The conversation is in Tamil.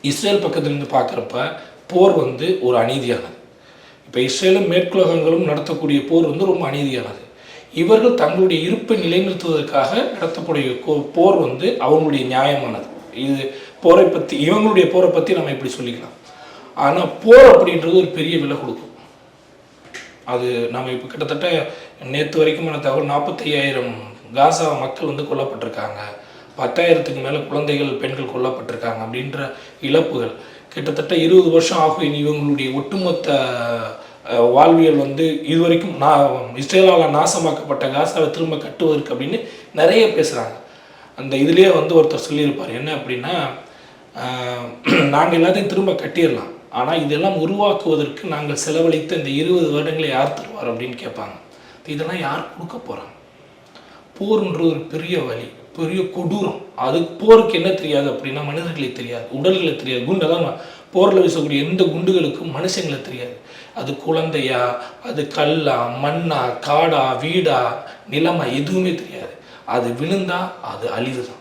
இஸ்ரேல் பக்கத்துலேருந்து பார்க்குறப்ப போர் வந்து ஒரு அநீதியானது. இப்போ இஸ்ரேலும் மேற்குலகங்களும் நடத்தக்கூடிய போர் வந்து ரொம்ப அநீதியானது. இவர்கள் தங்களுடைய இருப்பை நிலைநிறுத்துவதற்காக நடத்தக்கூடிய போர் வந்து அவங்களுடைய நியாயமானது. இது போரை பற்றி இவங்களுடைய போரை பற்றி நம்ம இப்படி சொல்லிக்கலாம். ஆனால் போர் அப்படின்றது ஒரு பெரிய விலை கொடுக்கும். அது நம்ம இப்போ கிட்டத்தட்ட நேற்று வரைக்குமான தகவல் 45,000 காசா மக்கள் வந்து கொல்லப்பட்டிருக்காங்க, 10,000க்கு மேலே குழந்தைகள் பெண்கள் கொல்லப்பட்டிருக்காங்க அப்படின்ற இழப்புகள். கிட்டத்தட்ட 20 வருஷம் ஆகும் இவங்களுடைய ஒட்டுமொத்த வாழ்வியல் வந்து இதுவரைக்கும் இஸ்ரேலால் நாசமாக்கப்பட்ட காசாவை திரும்ப கட்டுவதற்கு அப்படின்னு நிறைய பேசுகிறாங்க. அந்த இதுலேயே வந்து ஒருத்தர் சொல்லியிருப்பார் என்ன அப்படின்னா, நாங்கள் எல்லாத்தையும் திரும்ப கட்டிடலாம், ஆனால் இதெல்லாம் உருவாக்குவதற்கு நாங்கள் செலவழித்த இந்த 20 வருடங்களை யார் தருவார் அப்படின்னு கேட்பாங்க. இதெல்லாம் யார் கொடுக்க போகிறாங்க? போர்ன்றது ஒரு பெரிய வலி, பெரிய கொடூரம். அது போருக்கு என்ன தெரியாது அப்படின்னா மனிதர்களை தெரியாது, உடல்களை தெரியாது. குண்டெல்லாம் போரில் வீசக்கூடிய எந்த குண்டுகளுக்கும் மனுஷங்களை தெரியாது. அது குழந்தையா, அது கல்லா, மண்ணா, காடா, வீடா, நிலமா, எதுவுமே தெரியாது. அது விழுந்தா அது அழிவு தான்.